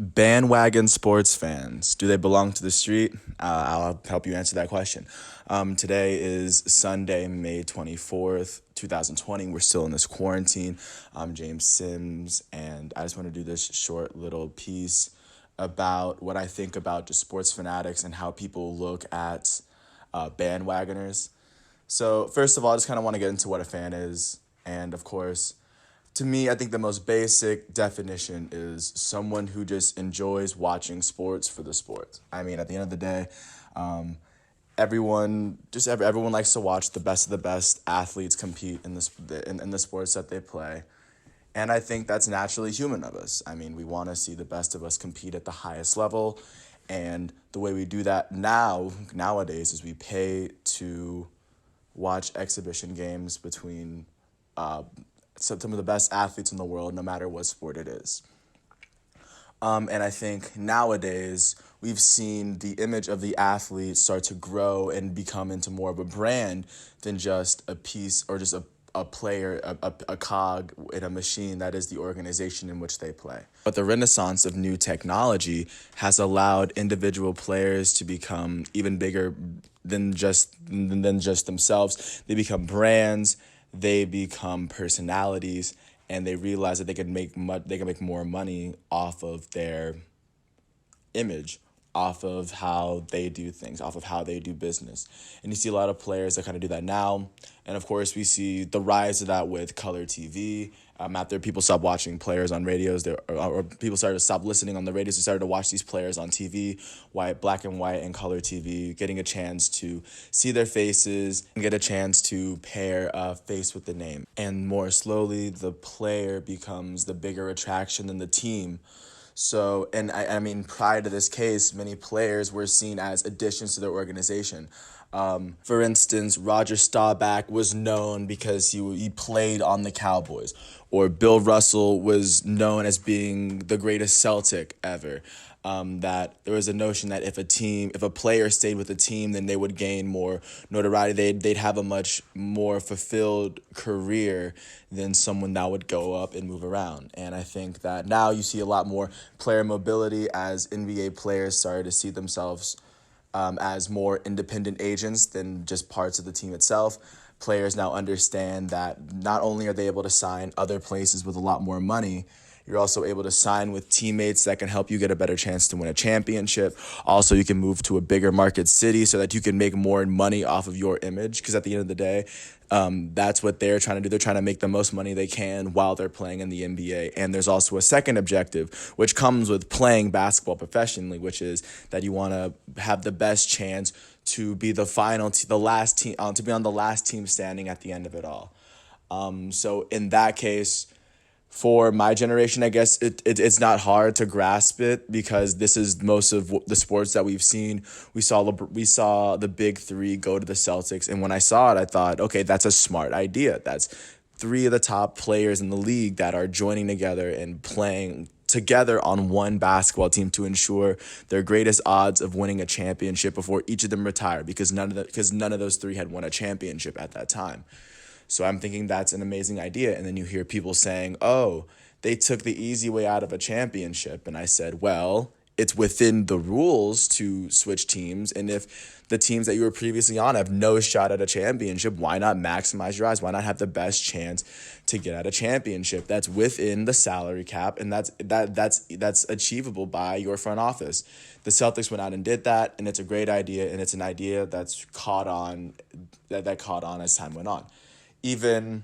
Bandwagon sports fans, do they belong to the street? I'll help you answer that question. Today is Sunday, May 24th, 2020. We're still in this quarantine. I'm James Sims, and I just want to do this short little piece about what I think about just sports fanatics and how people look at bandwagoners. So, first of all, I just kind of want to get into what a fan is, and of course, to me, I think the most basic definition is someone who just enjoys watching sports for the sport. I mean, at the end of the day, everyone likes to watch the best of the best athletes compete in the sports that they play. And I think that's naturally human of us. I mean, we want to see the best of us compete at the highest level. And the way we do that nowadays, is we pay to watch exhibition games between some of the best athletes in the world, no matter what sport it is. And I think nowadays we've seen the image of the athlete start to grow and become into more of a brand than just a piece or just a player, a cog in a machine that is the organization in which they play. But the renaissance of new technology has allowed individual players to become even bigger than just themselves. They become brands, they become personalities, and they realize that they can make more money off of their image, off of how they do things, off of how they do business. And you see a lot of players that kind of do that now. And of course, we see the rise of that with color TV. After people stopped watching players on radios, or people started to stop listening on the radios, they started to watch these players on TV, black and white and color TV, getting a chance to see their faces and get a chance to pair a face with the name. And more slowly, the player becomes the bigger attraction than the team. So, and I mean, prior to this case, many players were seen as additions to their organization. For instance, Roger Staubach was known because he played on the Cowboys, or Bill Russell was known as being the greatest Celtic ever. That there was a notion that if a player stayed with a team, then they would gain more notoriety. They'd have a much more fulfilled career than someone that would go up and move around. And I think that now you see a lot more player mobility as NBA players started to see themselves as more independent agents than just parts of the team itself. Players now understand that not only are they able to sign other places with a lot more money, you're also able to sign with teammates that can help you get a better chance to win a championship. Also, you can move to a bigger market city so that you can make more money off of your image. Because at the end of the day, that's what they're trying to do. They're trying to make the most money they can while they're playing in the NBA. And there's also a second objective, which comes with playing basketball professionally, which is that you want to have the best chance to be the last team, to be on the last team standing at the end of it all. So in that case, for my generation, I guess it's not hard to grasp it, because this is most of the sports that we've seen. We saw the big three go to the Celtics, and when I saw it, I thought, okay, that's a smart idea. That's three of the top players in the league that are joining together and playing together on one basketball team to ensure their greatest odds of winning a championship before each of them retire, because none of those three had won a championship at that time. So I'm thinking that's an amazing idea. And then you hear people saying, oh, they took the easy way out of a championship. And I said, well, it's within the rules to switch teams. And if the teams that you were previously on have no shot at a championship, why not maximize your odds? Why not have the best chance to get at a championship? That's within the salary cap, and that's achievable by your front office. The Celtics went out and did that, and it's a great idea, and it's an idea that's caught on as time went on. Even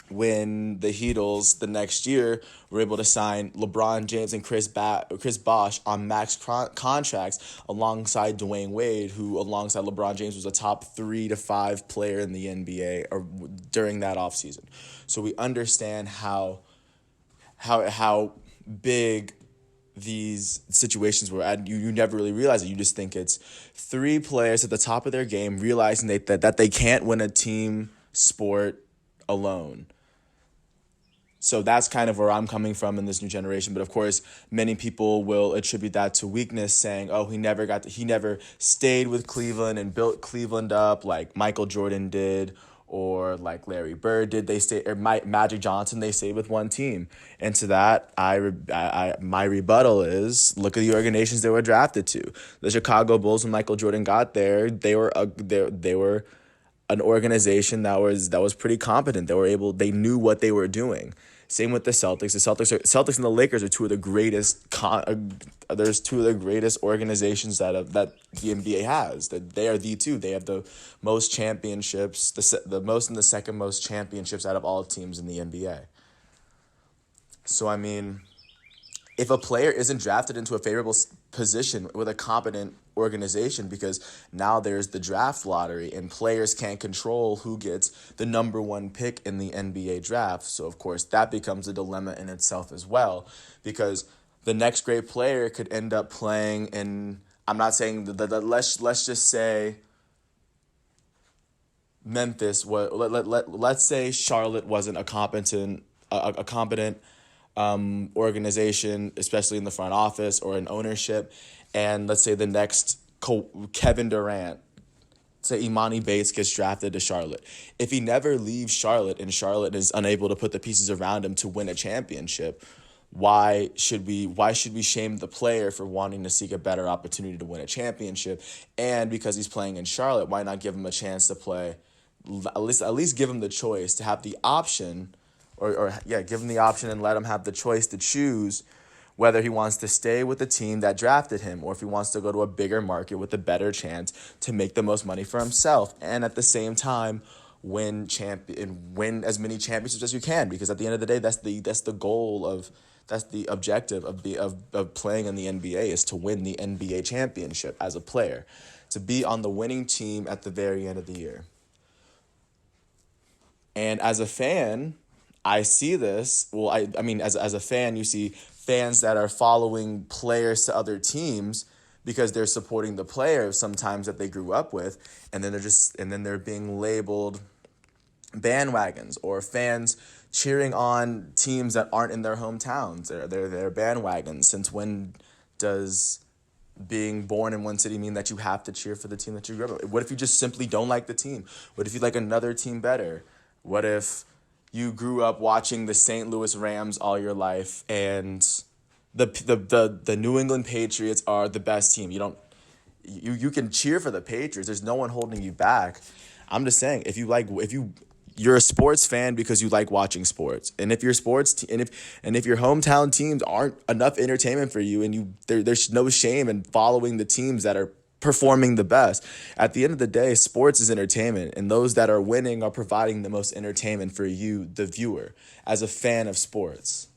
when the Heatles the next year were able to sign LeBron James and Chris Bosh on max contracts alongside Dwayne Wade, who alongside LeBron James was a top 3 to 5 player in the NBA or during that offseason. So we understand how big these situations were. And you never really realize it. You just think it's three players at the top of their game realizing that they can't win a team sport alone. So that's kind of where I'm coming from in this new generation. But of course, many people will attribute that to weakness, saying, oh, he never stayed with Cleveland and built Cleveland up like Michael Jordan did, or like Larry Bird did, they stay, or Magic Johnson, they stayed with one team. And to that, my rebuttal is, look at the organizations they were drafted to. The Chicago Bulls, when Michael Jordan got there, they were an organization that was pretty competent. They knew what they were doing. Same with the Celtics. Celtics and the Lakers are two of the greatest. There's two of the greatest organizations that the NBA has. That they are the two. They have the most championships, the most and the second most championships out of all teams in the NBA. So I mean, if a player isn't drafted into a favorable position with a competent organization, because now there's the draft lottery and players can't control who gets the number one pick in the NBA draft. So, of course, that becomes a dilemma in itself as well, because the next great player could end up playing in, I'm not saying let's just say Memphis, let's say Charlotte wasn't a competent organization, especially in the front office or in ownership, and let's say the next Kevin Durant, say Imani Bates gets drafted to Charlotte. If he never leaves Charlotte and Charlotte is unable to put the pieces around him to win a championship, why should we shame the player for wanting to seek a better opportunity to win a championship? And because he's playing in Charlotte, why not give him a chance to play? At least give him the choice to have the option. Give him the option and let him have the choice to choose whether he wants to stay with the team that drafted him or if he wants to go to a bigger market with a better chance to make the most money for himself, and at the same time win as many championships as you can, because at the end of the day, that's the objective of playing in the NBA, is to win the NBA championship as a player, to be on the winning team at the very end of the year. And as a fan, I see this. Well, I mean, as a fan, you see fans that are following players to other teams because they're supporting the player sometimes that they grew up with, and then they're being labeled bandwagons, or fans cheering on teams that aren't in their hometowns. They're bandwagons. Since when does being born in one city mean that you have to cheer for the team that you grew up with? What if you just simply don't like the team? What if you like another team better? What if you grew up watching the St. Louis Rams all your life and the New England Patriots are the best team? You can cheer for the Patriots. There's no one holding you back. I'm just saying, if you're a sports fan because you like watching sports, and if your if your hometown teams aren't enough entertainment for you, and there's no shame in following the teams that are performing the best. At the end of the day, sports is entertainment, and those that are winning are providing the most entertainment for you, the viewer, as a fan of sports.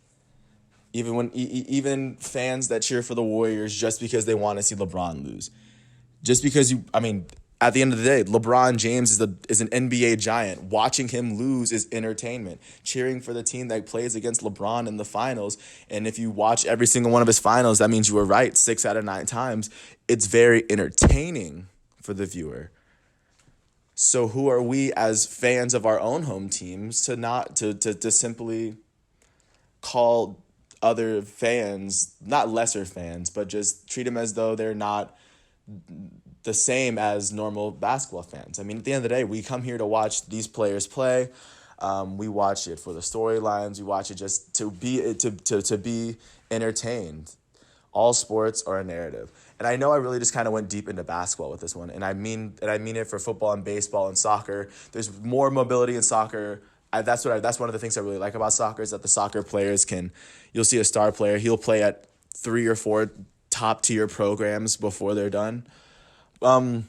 Even fans that cheer for the Warriors just because they want to see LeBron lose. Just because at the end of the day, LeBron James is an NBA giant. Watching him lose is entertainment. Cheering for the team that plays against LeBron in the finals, and if you watch every single one of his finals, that means you were right 6 out of 9 times. It's very entertaining for the viewer. So who are we as fans of our own home teams to simply call other fans, not lesser fans, but just treat them as though they're not the same as normal basketball fans? I mean, at the end of the day, we come here to watch these players play. We watch it for the storylines. We watch it just to be entertained. All sports are a narrative. And I know I really just kind of went deep into basketball with this one, and I mean it for football and baseball and soccer. There's more mobility in soccer. That's one of the things I really like about soccer, is that the soccer players you'll see a star player, he'll play at 3 or 4 top tier programs before they're done. But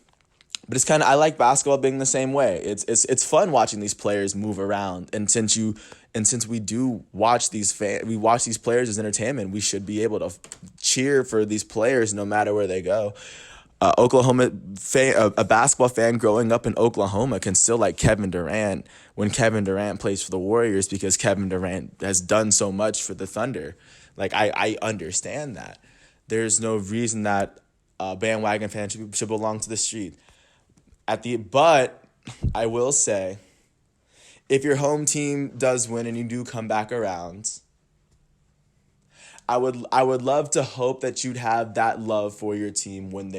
it's I like basketball being the same way. It's fun watching these players move around, and since we do watch these players as entertainment, we should be able to cheer for these players no matter where they go. A basketball fan growing up in Oklahoma can still like Kevin Durant when Kevin Durant plays for the Warriors, because Kevin Durant has done so much for the Thunder. Like, I understand that. There's no reason that bandwagon fans should belong to the street. But I will say, if your home team does win and you do come back around, I would love to hope that you'd have that love for your team when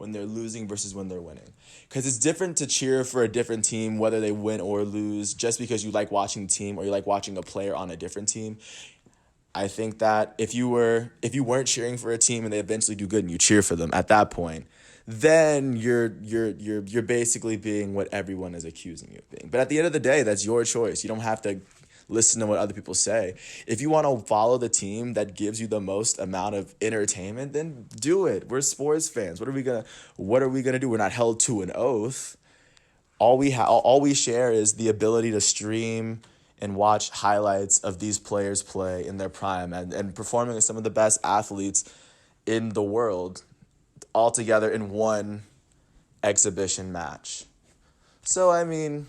when they're losing versus when they're winning. Because it's different to cheer for a different team, whether they win or lose, just because you like watching the team or you like watching a player on a different team. I think that if you weren't cheering for a team and they eventually do good and you cheer for them at that point, then you're basically being what everyone is accusing you of being. But at the end of the day, that's your choice. You don't have to listen to what other people say. If you want to follow the team that gives you the most amount of entertainment, then do it. We're sports fans. What are we gonna do? We're not held to an oath. All we share is the ability to stream and watch highlights of these players play in their prime and performing as some of the best athletes in the world all together in one exhibition match. So I mean,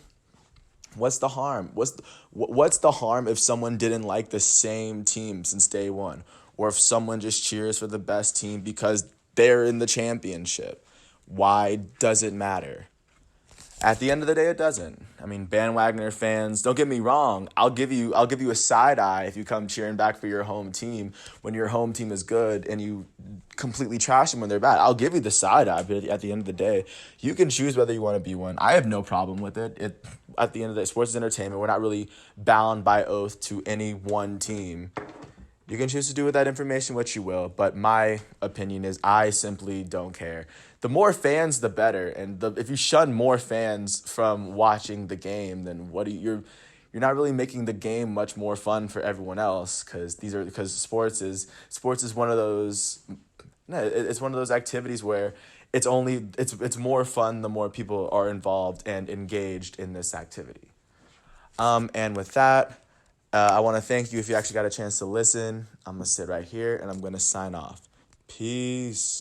what's the harm? What's the harm if someone didn't like the same team since day one, or if someone just cheers for the best team because they're in the championship? Why does it matter? At the end of the day, it doesn't. I mean, bandwagoner fans, don't get me wrong. I'll give you a side eye if you come cheering back for your home team when your home team is good and you completely trash them when they're bad. I'll give you the side eye, but at the end of the day, you can choose whether you want to be one. I have no problem with it. At the end of the day, sports is entertainment. We're not really bound by oath to any one team. You can choose to do with that information what you will, but my opinion is I simply don't care. The more fans, the better. And if you shun more fans from watching the game, then you're not really making the game much more fun for everyone else, because sports is one of those. No, it's one of those activities where it's more fun the more people are involved and engaged in this activity. And with that, I want to thank you if you actually got a chance to listen. I'm going to sit right here and I'm going to sign off. Peace.